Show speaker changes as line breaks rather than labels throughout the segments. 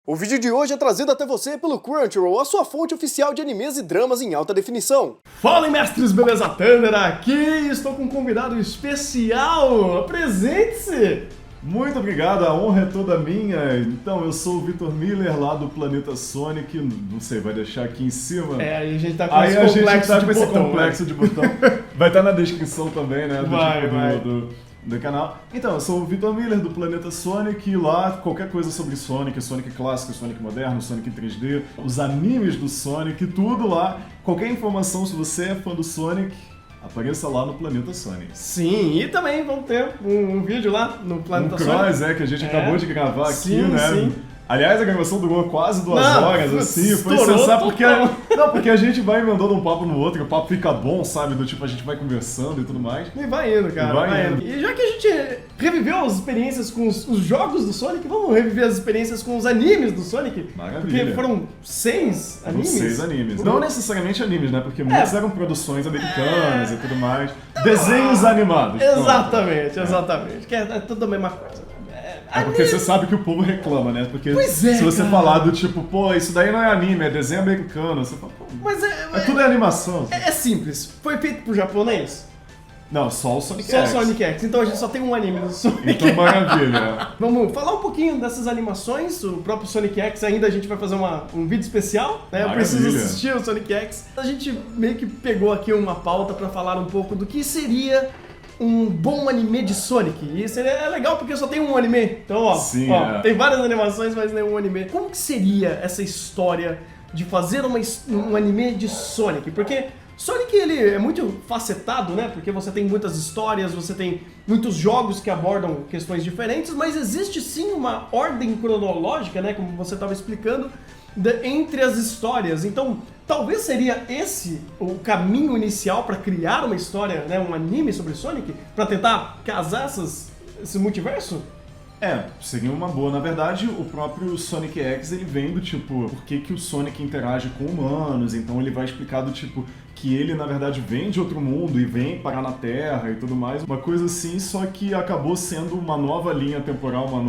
O vídeo de hoje é trazido até você pelo Crunchyroll, a sua fonte oficial de animes e dramas em alta definição.
Fala, mestres, beleza? Thunder aqui, estou com um convidado especial, apresente-se!
Muito obrigado, a honra é toda minha. Então, eu sou o Vitor Miller, lá do Planeta Sonic, não sei, vai deixar aqui em cima.
Aí a gente tá com esse complexo de botão.
Vai estar na descrição também, né,
Vai.
do canal. Então, eu sou o Vitor Miller do Planeta Sonic e lá qualquer coisa sobre Sonic, Sonic clássico, Sonic moderno, Sonic 3D, os animes do Sonic, tudo lá. Qualquer informação, se você é fã do Sonic, apareça lá no Planeta Sonic.
Sim, e também vamos ter um vídeo lá no Planeta Sonic.
Cross, que a gente acabou de gravar aqui,
sim,
né?
Sim.
Aliás, a gravação durou quase 2 horas, assim, foi sensacional, porque a gente vai emendando um papo no outro, o papo fica bom, sabe? Do tipo, a gente vai conversando e tudo mais.
E vai indo, cara, vai indo. E já que a gente reviveu as experiências com os jogos do Sonic, vamos reviver as experiências com os animes do Sonic?
Maravilha.
Porque foram 6 animes?
6 animes. Não necessariamente animes, né? Porque muitos eram produções americanas e tudo mais. Desenhos animados.
Exatamente. Que é tudo a mesma coisa.
É porque você sabe que o povo reclama, né? Porque se você
cara.
falar do tipo, pô, isso daí não é anime, é desenho americano, você fala, pô,
Mas
tudo é animação.
É simples. Foi feito por japonês?
Não, só o Sonic
Só o
X.
Sonic X. Então a gente só tem um anime do Sonic.
Então, maravilha.
Vamos falar um pouquinho dessas animações. O próprio Sonic X ainda a gente vai fazer um vídeo especial, né? Eu preciso assistir o Sonic X. A gente meio que pegou aqui uma pauta pra falar um pouco do que seria um bom anime de Sonic. E é legal porque só tem um anime. Então, ó, tem várias animações, mas nenhum anime. Como que seria essa história de fazer um anime de Sonic? Porque Sonic, ele é muito facetado, né? Porque você tem muitas histórias, você tem muitos jogos que abordam questões diferentes, mas existe sim uma ordem cronológica, né? Como você estava explicando, entre as histórias. Então, talvez seria esse o caminho inicial para criar uma história, né? Um anime sobre Sonic, para tentar casar esse multiverso?
Seria uma boa. Na verdade, o próprio Sonic X, ele vem do tipo, por que o Sonic interage com humanos, então ele vai explicar do tipo, que ele na verdade vem de outro mundo e vem parar na Terra e tudo mais. Uma coisa assim, só que acabou sendo uma nova linha temporal, uma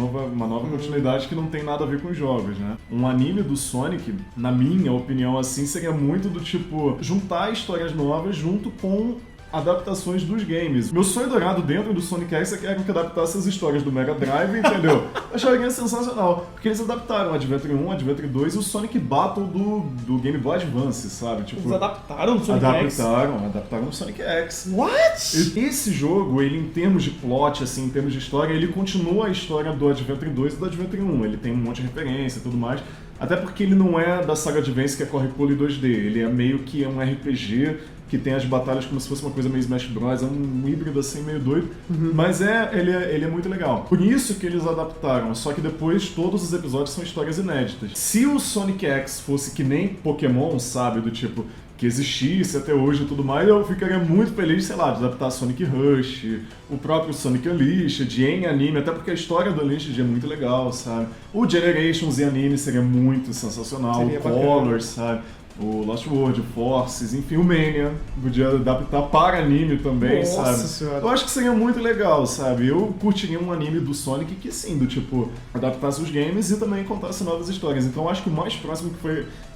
nova continuidade que não tem nada a ver com os jogos, né? Um anime do Sonic, na minha opinião assim, seria muito do tipo, juntar histórias novas junto com adaptações dos games. Meu sonho dourado dentro do Sonic X é que adaptasse as histórias do Mega Drive, entendeu? Eu acharia sensacional, porque eles adaptaram Adventure 1, Adventure 2 e o Sonic Battle do Game Boy Advance, sabe? Tipo,
eles adaptaram o Sonic X?
Adaptaram o Sonic X.
What?
Esse jogo, ele em termos de plot, assim, em termos de história, ele continua a história do Adventure 2 e do Adventure 1. Ele tem um monte de referência e tudo mais. Até porque ele não é da saga Advance que é corre-pulo em 2D. Ele é meio que um RPG que tem as batalhas como se fosse uma coisa meio Smash Bros. É um híbrido assim meio doido. Mas ele é muito legal. Por isso que eles adaptaram. Só que depois todos os episódios são histórias inéditas. Se o Sonic X fosse que nem Pokémon, sabe? Do tipo, que existisse até hoje e tudo mais, eu ficaria muito feliz, sei lá, de adaptar Sonic Rush, o próprio Sonic Unleashed em anime, até porque a história do Unleashed é muito legal, sabe? O Generations em anime seria muito sensacional,
seria
o Colors, sabe? O Lost World, o Forces, enfim, o Mania, podia adaptar para anime também,
Nossa
sabe?
Senhora.
Eu acho que seria muito legal, sabe? Eu curtiria um anime do Sonic que sim, do tipo, adaptasse os games e também contasse novas histórias. Então eu acho que o mais próximo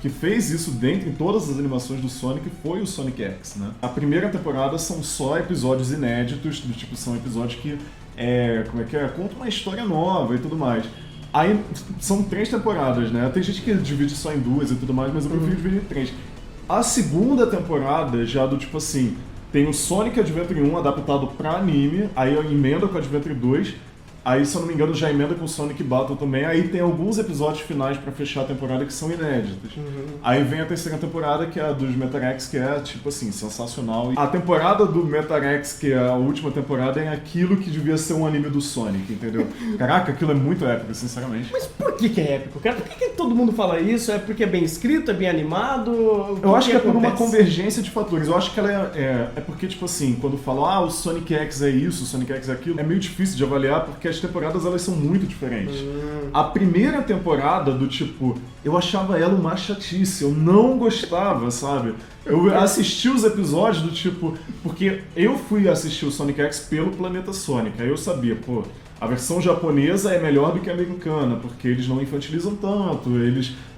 que fez isso dentro em todas as animações do Sonic foi o Sonic X, né? A primeira temporada são só episódios inéditos, do tipo, são episódios que conta uma história nova e tudo mais. Aí são 3 temporadas, né? Tem gente que divide só em 2 e tudo mais, mas eu prefiro dividir em 3. A segunda temporada, já do tipo assim, tem o Sonic Adventure 1 adaptado pra anime, aí eu emendo com o Adventure 2, aí se eu não me engano já emenda com o Sonic Battle também, aí tem alguns episódios finais pra fechar a temporada que são inéditos. Aí vem a terceira temporada, que é a dos Metarex, que é, tipo assim, sensacional. A temporada do Metarex, que é a última temporada, é aquilo que devia ser um anime do Sonic, entendeu? Caraca, aquilo é muito épico, sinceramente.
Mas por que é épico, cara? Por que todo mundo fala isso? É porque é bem escrito, é bem animado?
Eu acho que é por uma convergência de fatores. Eu acho que ela é porque, tipo assim, quando falam, o Sonic X é isso, o Sonic X é aquilo, é meio difícil de avaliar porque as temporadas elas são muito diferentes. A primeira temporada do tipo, eu achava ela uma chatice, eu não gostava, sabe? Eu assisti os episódios do tipo, porque eu fui assistir o Sonic X pelo Planeta Sonic, aí eu sabia, pô, a versão japonesa é melhor do que a americana, porque eles não infantilizam tanto,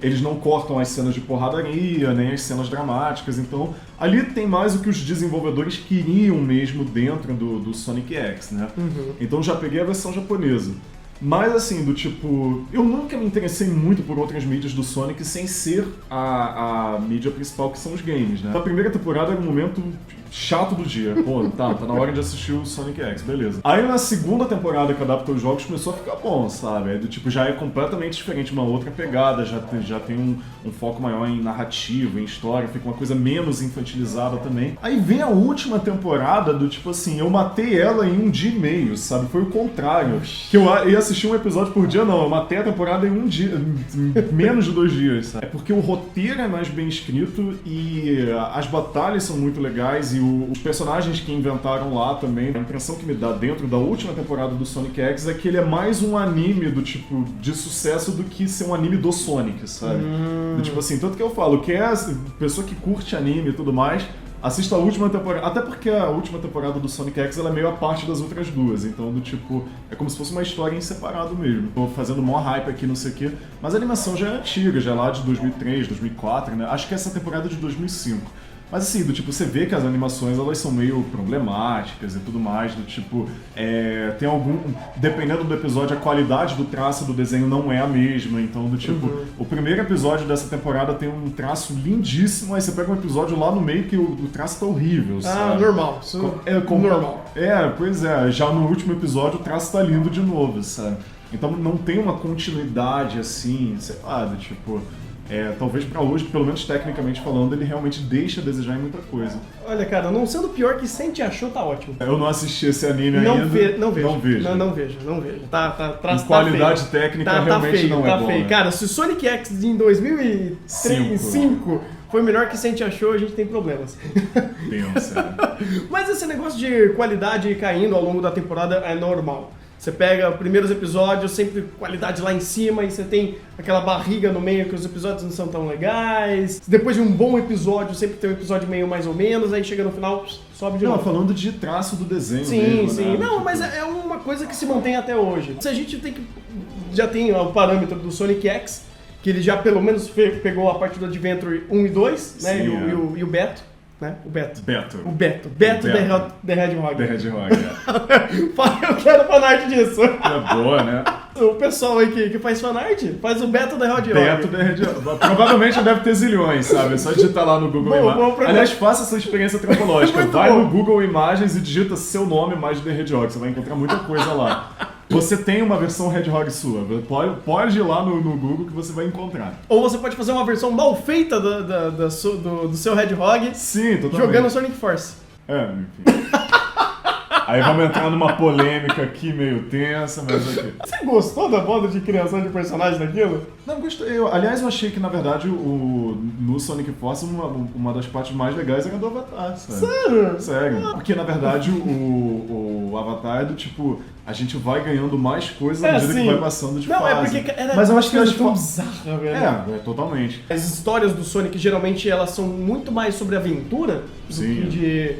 eles não cortam as cenas de porradaria, nem as cenas dramáticas, então ali tem mais o que os desenvolvedores queriam mesmo dentro do Sonic X, né? Então já peguei a versão japonesa. Mas assim, do tipo, eu nunca me interessei muito por outras mídias do Sonic sem ser a mídia principal, que são os games, né? A primeira temporada era um momento chato do dia. Pô, tá na hora de assistir o Sonic X, beleza. Aí na segunda temporada que adapta os jogos começou a ficar bom, sabe? Aí, do tipo, já é completamente diferente, uma outra pegada, já tem um foco maior em narrativa, em história, fica uma coisa menos infantilizada também. Aí vem a última temporada do tipo assim, eu matei ela em 1 dia e meio, sabe? Foi o contrário. Que eu ia assistir um episódio por dia, não, eu matei a temporada em 1 dia, em menos de 2 dias, sabe? É porque o roteiro é mais bem escrito e as batalhas são muito legais e os personagens que inventaram lá também, a impressão que me dá dentro da última temporada do Sonic X é que ele é mais um anime do tipo de sucesso do que ser um anime do Sonic, sabe? Do tipo assim, tanto que eu falo, que é a pessoa que curte anime e tudo mais, assista a última temporada, até porque a última temporada do Sonic X ela é meio a parte das outras duas, então do tipo, é como se fosse uma história em separado mesmo. Tô fazendo mó hype aqui, não sei o quê, mas a animação já é antiga, já é lá de 2003, 2004, né? Acho que essa temporada é de 2005. Mas assim, do tipo, você vê que as animações elas são meio problemáticas e tudo mais, do tipo, tem algum... Dependendo do episódio, a qualidade do traço do desenho não é a mesma, então do tipo, o primeiro episódio dessa temporada tem um traço lindíssimo, aí você pega um episódio lá no meio que o traço tá horrível, sabe?
Normal. Normal.
Pois é, já no último episódio o traço tá lindo de novo, sabe? Então não tem uma continuidade assim, sei lá, do tipo... talvez pra hoje, pelo menos tecnicamente falando, ele realmente deixa a desejar em muita coisa.
Olha, cara, não sendo pior que Sente achou, tá ótimo.
Eu não assisti esse anime ainda.
Não vejo. Não vejo. Em
qualidade técnica realmente
feio,
não é bom.
Feio.
Né?
Cara, se o Sonic X em 2005 foi melhor que Sente achou, a gente tem problemas. Mas esse negócio de qualidade caindo ao longo da temporada é normal. Você pega os primeiros episódios, sempre qualidade lá em cima, e você tem aquela barriga no meio que os episódios não são tão legais. Depois de um bom episódio, sempre tem um episódio meio mais ou menos, aí chega no final, sobe de novo.
Não, falando de traço do desenho
sim,
mesmo,
sim.
Né?
Não, mas é uma coisa que se mantém até hoje. Se a gente tem que... Já tem o parâmetro do Sonic X, que ele já pelo menos pegou a parte do Adventure 1 e 2, né?
Sim,
e o Beto. Né? O Beto The Hedgehog.
The Hedgehog,
Eu quero fanart disso.
É boa, né?
O pessoal aí que faz fanart, faz o Beto The Hedgehog.
Beto The Hedgehog. Provavelmente deve ter zilhões, sabe? É só digitar lá no Google Imagens. Aliás, faça essa experiência antropológica. Vai no Google Imagens e digita seu nome mais The Hedgehog. Você vai encontrar muita coisa lá. Você tem uma versão Hedgehog sua. Pode ir lá no Google que você vai encontrar.
Ou você pode fazer uma versão mal feita do seu Hedgehog.
Sim, totalmente.
Jogando Sonic Force.
Enfim. Aí vamos entrar numa polêmica aqui meio tensa, mas ok.
Você gostou da moda de criação de personagem daquilo?
Não, gostei. Aliás, eu achei que, na verdade, no Sonic Force, uma das partes mais legais era do Avatar, sabe? Sério? Porque, na verdade, o Avatar é do tipo... A gente vai ganhando mais coisas à medida que vai passando de fase.
Não, é porque era
mas eu acho que
tão bizarra, velho.
Totalmente.
As histórias do Sonic, geralmente, elas são muito mais sobre aventura do que de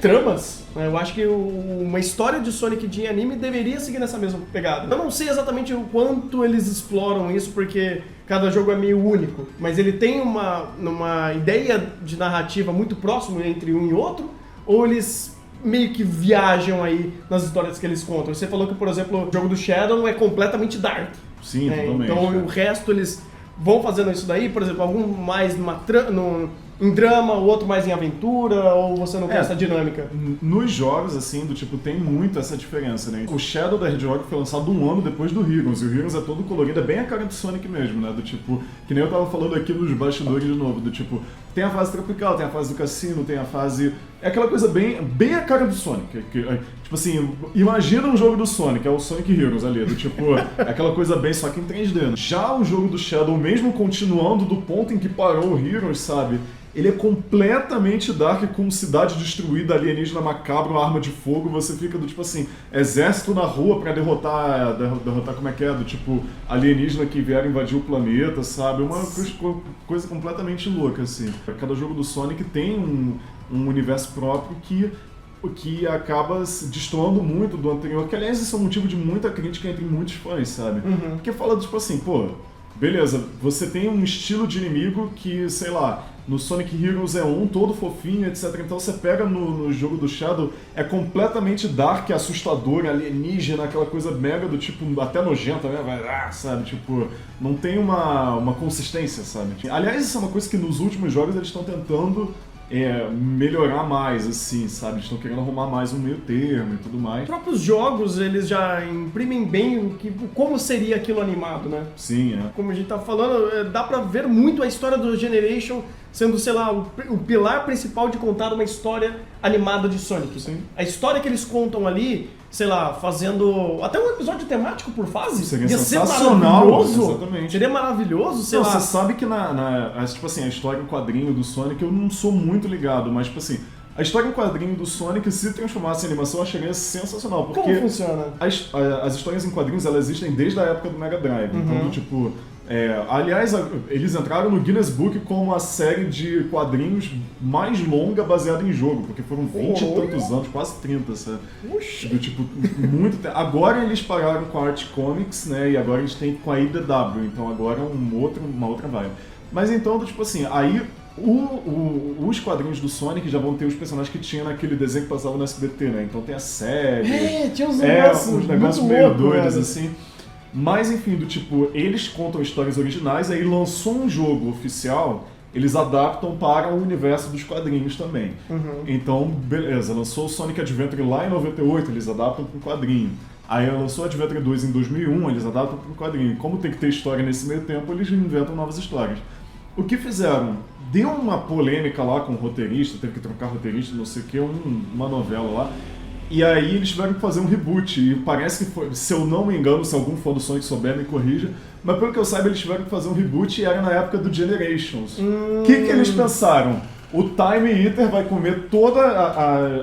tramas. Eu acho que uma história de Sonic de anime deveria seguir nessa mesma pegada. Eu não sei exatamente o quanto eles exploram isso, porque cada jogo é meio único. Mas ele tem uma ideia de narrativa muito próxima entre um e outro, ou eles... meio que viajam aí nas histórias que eles contam. Você falou que, por exemplo, o jogo do Shadow é completamente dark.
Sim, totalmente.
Então o resto eles vão fazendo isso daí, por exemplo, algum mais em drama, o outro mais em aventura, ou você não tem essa dinâmica?
Nos jogos, assim, do tipo, tem muito essa diferença, né? O Shadow da Hedgehog foi lançado 1 ano depois do Heroes, e o Heroes é todo colorido, é bem a cara do Sonic mesmo, né? Do tipo, que nem eu tava falando aqui nos bastidores de novo, do tipo, tem a fase tropical, tem a fase do cassino, tem a fase... É aquela coisa bem a cara do Sonic. Tipo assim, imagina um jogo do Sonic, é o Sonic Heroes ali, do tipo, é aquela coisa bem só que em 3D. Já o jogo do Shadow, mesmo continuando do ponto em que parou o Heroes, sabe? Ele é completamente dark, com cidade destruída, alienígena macabro, arma de fogo, você fica do tipo assim, exército na rua pra derrotar como é que é, do tipo, alienígena que vieram invadir o planeta, sabe? Uma coisa completamente louca, assim. Cada jogo do Sonic tem um universo próprio que o que acaba se destoando muito do anterior, que aliás isso é um motivo de muita crítica entre muitos fãs, sabe? Porque fala tipo assim, pô, beleza, você tem um estilo de inimigo que, sei lá, no Sonic Heroes é todo fofinho, etc. Então você pega no jogo do Shadow, é completamente dark, assustador, alienígena, aquela coisa mega do tipo, até nojenta, né? Sabe? Tipo, não tem uma consistência, sabe? Aliás, isso é uma coisa que nos últimos jogos eles estão tentando melhorar mais, assim, sabe? Eles estão querendo arrumar mais um meio termo e tudo mais.
Os próprios jogos, eles já imprimem bem como seria aquilo animado, né?
Sim,
Como a gente tá falando, dá pra ver muito a história do Generation sendo, sei lá, o pilar principal de contar uma história animada de Sonic.
Sim.
A história que eles contam ali, sei lá, fazendo até um episódio temático por fase.
Seria
Ia
sensacional,
ser maravilhoso.
exatamente.
Seria maravilhoso, sei lá.
Você sabe que tipo assim, a história em quadrinho do Sonic eu não sou muito ligado, mas tipo assim, a história em quadrinho do Sonic, se transformasse em animação, eu acharia sensacional. Porque
como funciona?
As histórias em quadrinhos, elas existem desde a época do Mega Drive. Então, tipo... aliás, eles entraram no Guinness Book como a série de quadrinhos mais longa baseada em jogo, porque foram 20 e tantos anos, quase 30, sabe? Do tipo, muito tempo. Agora eles pararam com a Art Comics, né? E agora eles têm com a IDW, então agora é uma outra vibe. Mas então, tipo assim, aí os quadrinhos do Sonic já vão ter os personagens que tinha naquele desenho que passava no SBT, né? Então tem a série.
Tinha uns
negócios meio
louco,
doidos,
velho.
assim. Mas enfim, do tipo, eles contam histórias originais, aí lançou um jogo oficial, eles adaptam para o universo dos quadrinhos também. Então, beleza, lançou o Sonic Adventure lá em 98, eles adaptam para um quadrinho. Aí lançou Adventure 2 em 2001, eles adaptam para um quadrinho. Como tem que ter história nesse meio tempo, eles inventam novas histórias. O que fizeram? Deu uma polêmica lá com o roteirista, teve que trocar roteirista, não sei o que, uma novela lá. E aí eles tiveram que fazer um reboot, e parece que foi, se eu não me engano, se algum fã do Sonic souber, me corrija, mas pelo que eu saiba, eles tiveram que fazer um reboot e era na época do Generations. O que eles pensaram? O Time Eater vai comer todas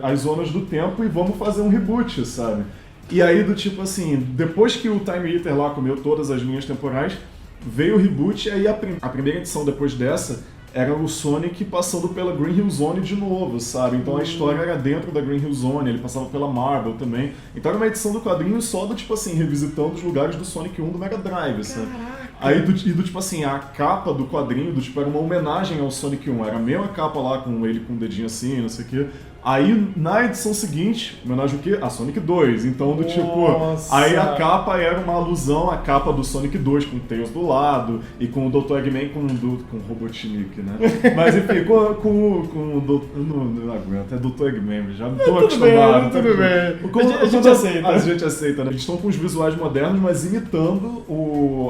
as zonas do tempo e vamos fazer um reboot, sabe? E aí do tipo assim, depois que o Time Eater lá comeu todas as linhas temporais, veio o reboot, e aí a primeira edição depois dessa era o Sonic passando pela Green Hill Zone de novo, sabe? Então a história era dentro da Green Hill Zone, ele passava pela Marble também. Então era uma edição do quadrinho só do tipo assim, revisitando os lugares do Sonic 1 do Mega Drive, sabe? Aí do tipo assim, a capa do quadrinho do tipo era uma homenagem ao Sonic 1, era a mesma capa lá com ele com o dedinho assim, não sei o quê. Aí, na edição seguinte, homenagem o quê? A Sonic 2. Então, do tipo... Aí a capa era uma alusão à capa do Sonic 2, com o Tails do lado, e com o Dr. Eggman com o Robotnik, né? Mas, enfim, com o... Não aguento, é Dr. Eggman, já não tô acostumado.
Tudo bem. A gente aceita.
A gente aceita, né? Eles estão com os visuais modernos, mas imitando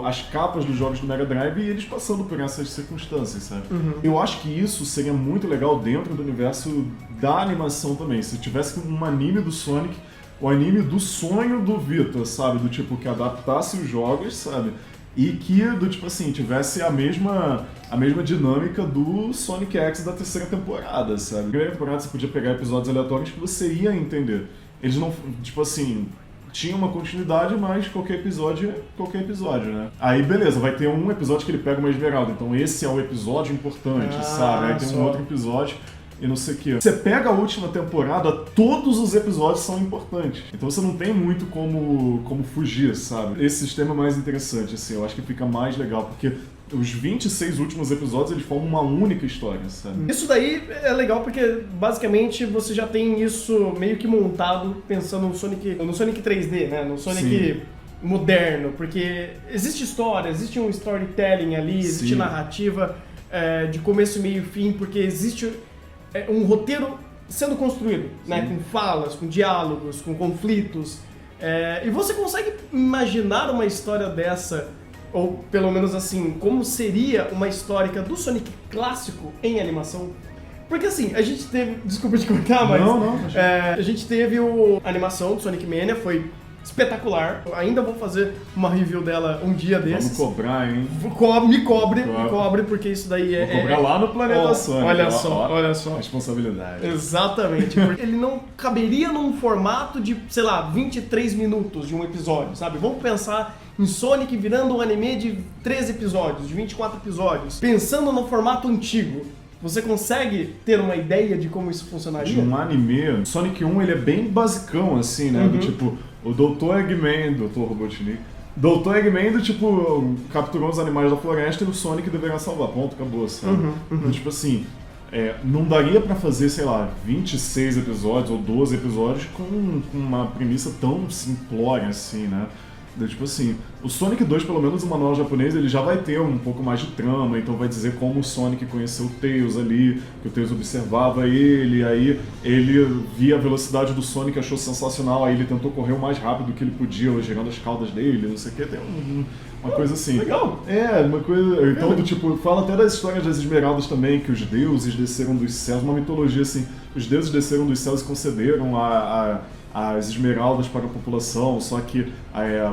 as capas dos jogos do Mega Drive e eles passando por essas circunstâncias, sabe? Eu acho que isso seria muito legal dentro do universo da animação também. Se tivesse um anime do Sonic, o anime do sonho do Vitor, sabe? Do tipo, que adaptasse os jogos, sabe? E que, do tipo assim, tivesse a mesma dinâmica do Sonic X da terceira temporada, sabe? Na primeira temporada você podia pegar episódios aleatórios que você ia entender. Eles não, tipo assim... Tinha uma continuidade, mas qualquer episódio, né? Aí, beleza, vai ter um episódio que ele pega uma esmeralda. Então esse é o episódio importante, sabe? Aí tem um outro episódio e não sei o que. Você pega a última temporada, todos os episódios são importantes. Então você não tem muito como fugir, sabe? Esse sistema é mais interessante, assim. Eu acho que fica mais legal, porque os 26 últimos episódios, eles formam uma única história, sabe?
Isso daí é legal porque, basicamente, você já tem isso meio que montado pensando no Sonic 3D, né? No Sonic moderno, porque existe história, existe um storytelling ali, existe narrativa de começo, meio e fim, porque existe um roteiro sendo construído, né? Com falas, com diálogos, com conflitos. E você consegue imaginar uma história dessa, ou pelo menos assim, como seria uma histórica do Sonic clássico em animação? Porque assim, a gente teve... Desculpa te cortar, mas...
Não.
A gente teve a animação do Sonic Mania, foi espetacular. Eu ainda vou fazer uma review dela um dia desses.
Vamos cobrar, hein?
Me cobre, porque isso daí
Vou cobrar lá no Planeta Sonic.
Olha só.
Responsabilidade.
Exatamente. Porque ele não caberia num formato de, sei lá, 23 minutos de um episódio, sabe? Vamos pensar em Sonic virando um anime de 13 episódios, de 24 episódios. Pensando no formato antigo. Você consegue ter uma ideia de como isso funcionaria?
De um anime, Sonic 1 ele é bem basicão, assim, né? Do tipo, o Dr. Eggman, Dr. Robotnik, Dr. Eggman do tipo, capturou os animais da floresta e o Sonic deverá salvar. Ponto, acabou, sabe? Então, tipo assim, não daria pra fazer, sei lá, 26 episódios ou 12 episódios com uma premissa tão simplória assim, né? Tipo assim, o Sonic 2, pelo menos o manual japonês, ele já vai ter um pouco mais de trama, então vai dizer como o Sonic conheceu o Tails ali, que o Tails observava ele, aí ele via a velocidade do Sonic, achou sensacional, aí ele tentou correr o mais rápido que ele podia, girando as caudas dele, não sei o que, tem uma coisa assim.
Legal!
Uma coisa. Então, do tipo, fala até das histórias das esmeraldas também, que os deuses desceram dos céus, uma mitologia assim, os deuses desceram dos céus e concederam as esmeraldas para a população, só que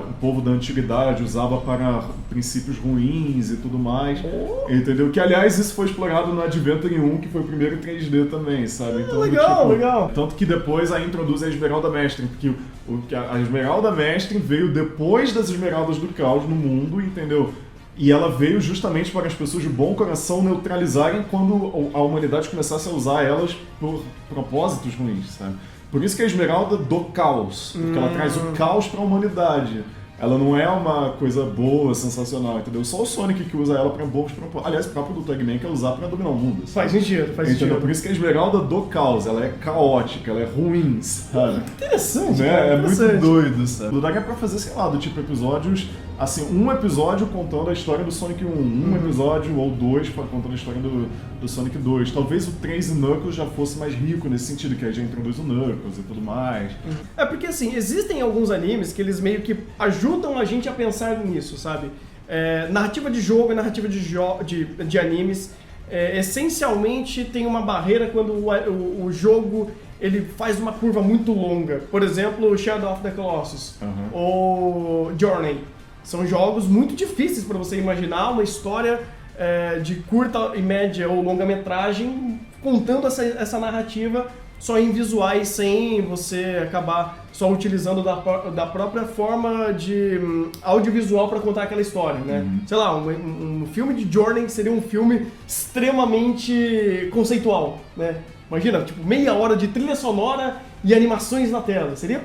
o povo da antiguidade usava para princípios ruins e tudo mais, entendeu? Que, aliás, isso foi explorado no Adventure 1, que foi o primeiro 3D também, sabe? Então,
legal, legal.
Tanto que depois aí introduz a Esmeralda Mestre, porque a Esmeralda Mestre veio depois das Esmeraldas do Caos no mundo, entendeu? E ela veio justamente para as pessoas de bom coração neutralizarem quando a humanidade começasse a usar elas por propósitos ruins, sabe? Por isso que é a Esmeralda do Caos, porque ela traz o caos para a humanidade. Ela não é uma coisa boa, sensacional, entendeu? Só o Sonic que usa ela para bons propósitos. Aliás, o próprio Dr. Eggman quer usar para dominar o mundo.
Faz sentido, faz sentido.
Por isso que é a Esmeralda do Caos, ela é caótica, ela é ruim, sabe?
Interessante,
né?
cara,
É
interessante.
muito doido, sabe? Daria pra fazer, sei lá, do tipo episódios, assim, um episódio contando a história do Sonic 1, um episódio ou dois contando a história do Sonic 2. Talvez o 3 e Knuckles já fosse mais rico nesse sentido, que aí já introduz o Knuckles e tudo mais.
É porque, assim, existem alguns animes que eles meio que ajudam a gente a pensar nisso, sabe? Narrativa de jogo e narrativa de animes, essencialmente tem uma barreira quando o jogo ele faz uma curva muito longa. Por exemplo, Shadow of the Colossus ou Journey. São jogos muito difíceis para você imaginar uma história de curta e média ou longa-metragem contando essa narrativa só em visuais, sem você acabar só utilizando da própria forma de audiovisual para contar aquela história, né? Sei lá, um filme de Journey seria um filme extremamente conceitual, né? Imagina, tipo, meia hora de trilha sonora e animações na tela. Seria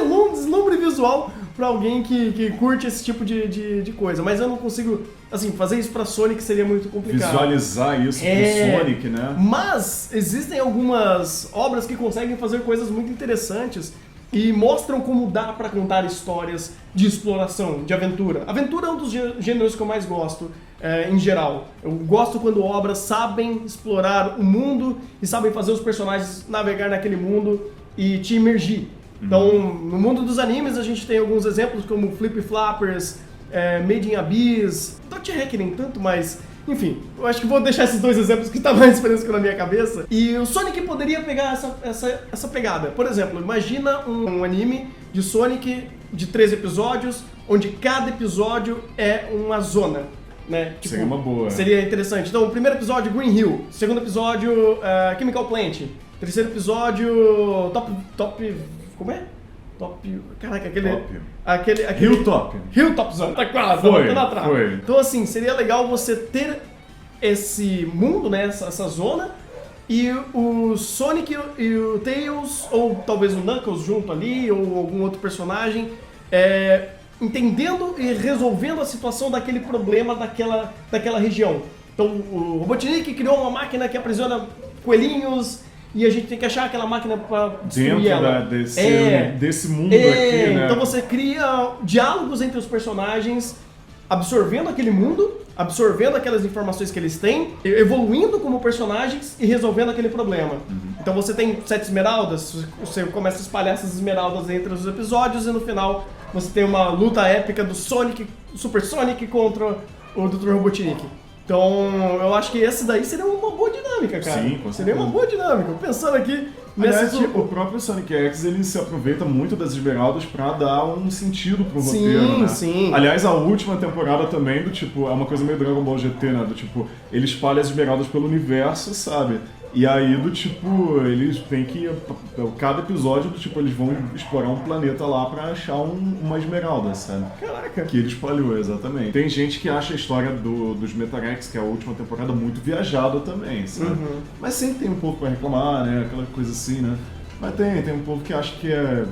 um deslumbre visual pra alguém que curte esse tipo de coisa. Mas eu não consigo, assim, fazer isso pra Sonic seria muito complicado.
Visualizar isso pro Sonic, né?
Mas existem algumas obras que conseguem fazer coisas muito interessantes e mostram como dá pra contar histórias de exploração, de aventura. Aventura é um dos gêneros que eu mais gosto, em geral. Eu gosto quando obras sabem explorar o mundo e sabem fazer os personagens navegar naquele mundo e te imergir. Então, no mundo dos animes, a gente tem alguns exemplos como Flip Flappers, Made in Abyss, Dot Hack nem tanto, mas... Enfim, eu acho que vou deixar esses dois exemplos que estão mais frescos na minha cabeça. E o Sonic poderia pegar essa pegada. Por exemplo, imagina um anime de Sonic de 3 episódios, onde cada episódio é uma zona. Né? Tipo,
seria uma boa.
Seria interessante. Então, o primeiro episódio, Green Hill. Segundo episódio, Chemical Plant. Terceiro episódio, Top... Como é? Caraca, aquele...
Hilltop.
Hilltop Zone. Tá quase, tá na trave. Então, assim, seria legal você ter esse mundo, né? Essa zona. E o Sonic e o Tails, ou talvez o Knuckles junto ali, ou algum outro personagem, entendendo e resolvendo a situação daquele problema daquela região. Então, o Robotnik criou uma máquina que aprisiona coelhinhos, e a gente tem que achar aquela máquina para destruir ela.
Desse mundo aqui, né?
Então você cria diálogos entre os personagens, absorvendo aquele mundo, absorvendo aquelas informações que eles têm, evoluindo como personagens e resolvendo aquele problema. Então você tem 7 esmeraldas, você começa a espalhar essas esmeraldas entre os episódios e no final você tem uma luta épica do Sonic, Super Sonic contra o Dr. Robotnik. Então, eu acho que esse daí seria uma boa dinâmica, cara.
Sim, com certeza.
Seria uma boa dinâmica. Pensando aqui nesse tipo...
O próprio Sonic X, ele se aproveita muito das esmeraldas pra dar um sentido pro roteiro, né?
Sim.
Aliás, a última temporada também, do tipo, é uma coisa meio Dragon Ball GT, né? Do tipo, ele espalha as esmeraldas pelo universo, sabe? E aí, do tipo, eles têm que... Cada episódio, do tipo, eles vão explorar um planeta lá pra achar uma esmeralda, sabe?
Caraca.
Que ele espalhou, exatamente. Tem gente que acha a história dos Metarex, que é a última temporada, muito viajada também, sabe? Mas sempre tem um pouco pra reclamar, né? Aquela coisa assim, né? Mas tem um povo que acha que é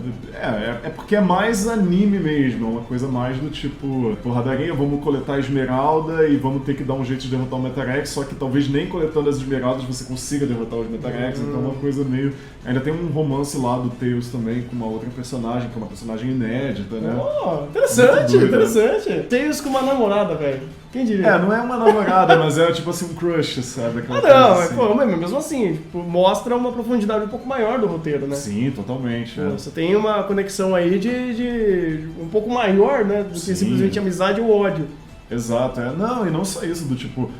porque é mais anime mesmo, é uma coisa mais do tipo, porradaria, vamos coletar a esmeralda e vamos ter que dar um jeito de derrotar o Metarex, só que talvez nem coletando as esmeraldas você consiga derrotar os Metarex, então é uma coisa meio... Ainda tem um romance lá do Tails também com uma outra personagem, que é uma personagem inédita, né?
Oh, interessante, interessante. Tails com uma namorada, velho. Quem diria?
Não é uma namorada, mas é tipo assim um crush, sabe? Aquela
não,
coisa assim.
mesmo assim, tipo, mostra uma profundidade um pouco maior do roteiro, né?
Sim, totalmente.
Você tem uma conexão aí de um pouco maior, né? Do que simplesmente amizade ou ódio.
Exato, Não, e não só isso, do tipo,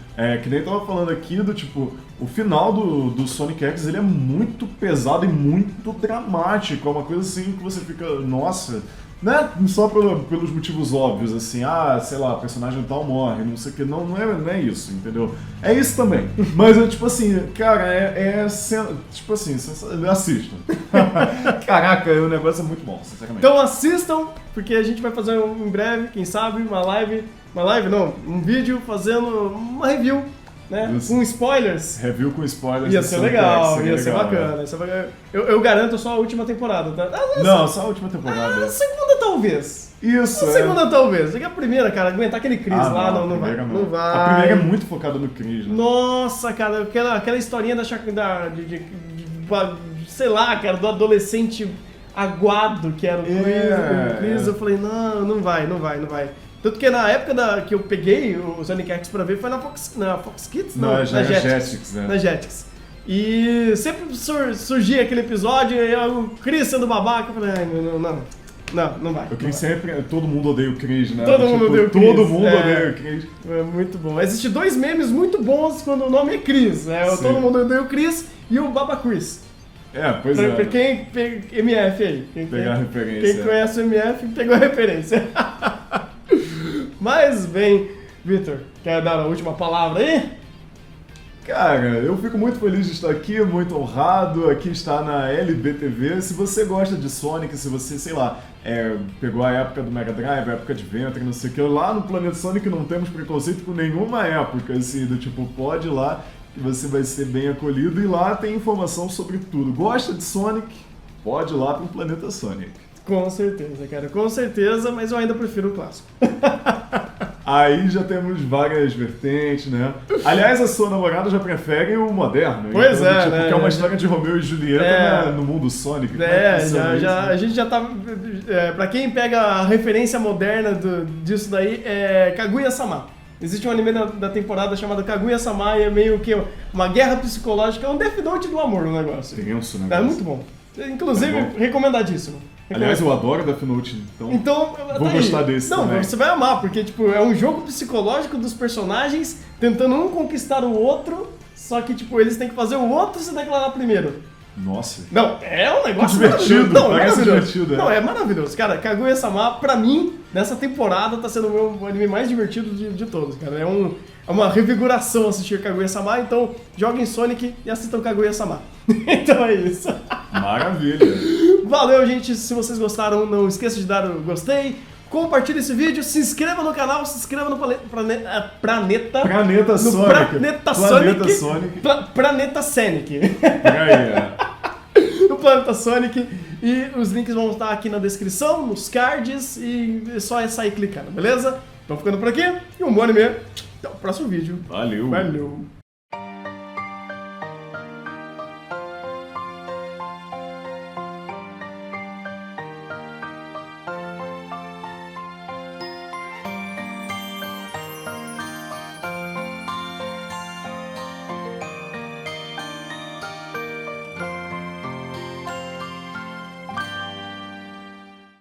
que nem eu tava falando aqui, do tipo, o final do Sonic X, ele é muito pesado e muito dramático, é uma coisa assim que você fica, nossa... Né? Só pelos motivos óbvios, assim, sei lá, personagem tal morre, não sei o que, não é isso, entendeu? É isso também, mas é tipo assim, cara, tipo assim, assistam. Caraca, o negócio é muito bom, sinceramente.
Então assistam, porque a gente vai fazer em breve, quem sabe, um vídeo fazendo uma review, né? Com spoilers.
Review com spoilers.
Ia ser legal, ia ser bacana. Eu garanto só a última temporada, tá?
Não, só a última temporada.
A segunda talvez.
Isso,
A segunda talvez. A primeira, cara, aguentar aquele Chris lá, não vai.
A primeira é muito focada no Chris, né?
Nossa, cara, aquela historinha sei lá, cara, do adolescente aguado que era o Chris, eu falei, não vai. Tanto que na época que eu peguei o Sonic X pra ver foi na Fox Kids?
Na Jetix, né?
Na Jetix. E sempre surgia aquele episódio e o Chris sendo babaca, eu falei, não vai.
O Chris sempre, todo mundo odeia o Chris, né?
Todo mundo odeia o Chris.
Todo mundo odeia o Chris.
É muito bom. Existem 2 memes muito bons quando o nome é Chris. Todo mundo odeia o Chris e o Baba Chris.
Pois é.
Pra quem MF aí.
Pegar a referência.
Quem conhece o MF pegou a referência. Mas bem, Victor, quer dar a última palavra aí?
Cara, eu fico muito feliz de estar aqui, muito honrado. Aqui está na LBTV. Se você gosta de Sonic, se você, sei lá, pegou a época do Mega Drive, a época de Ventre, não sei o que, lá no Planeta Sonic não temos preconceito com nenhuma época, assim, do tipo, pode ir lá que você vai ser bem acolhido e lá tem informação sobre tudo. Gosta de Sonic? Pode ir lá pro Planeta Sonic.
Com certeza, cara, com certeza, mas eu ainda prefiro o clássico.
Aí já temos várias vertentes, né? Aliás, a sua namorada já prefere o moderno.
Pois
então,
né?
Porque é uma história de Romeu e Julieta, né, no mundo Sonic.
A gente já tá... pra quem pega a referência moderna disso daí, é Kaguya-sama. Existe um anime da temporada chamado Kaguya-sama e é meio que uma guerra psicológica, é um Death Note do amor no negócio.
Tenso, né?
É muito bom. Inclusive, recomendadíssimo.
Aliás, eu adoro Death Note, então vou gostar desse também.
Não, você vai amar, porque tipo, é um jogo psicológico dos personagens tentando um conquistar o outro, só que tipo, eles têm que fazer o outro se declarar primeiro.
Nossa.
Não, é um negócio
divertido.
Não, é
parece
maravilhoso.
divertido.
Não, é maravilhoso. Cara, Kaguya-sama, pra mim, nessa temporada, tá sendo o meu anime mais divertido de todos, cara. É uma revigoração assistir Kaguya-sama, então joguem Sonic e assistam Kaguya-sama. Então é isso.
Maravilha.
Valeu, gente. Se vocês gostaram, não esqueça de dar o gostei. Compartilhe esse vídeo, se inscreva no canal, se inscreva no Planeta Sonic. Planeta Sonic. No Planeta Sonic. E os links vão estar aqui na descrição, nos cards, e é só sair clicando, beleza? Então ficando por aqui, e um bom anime. Até o próximo vídeo.
Valeu.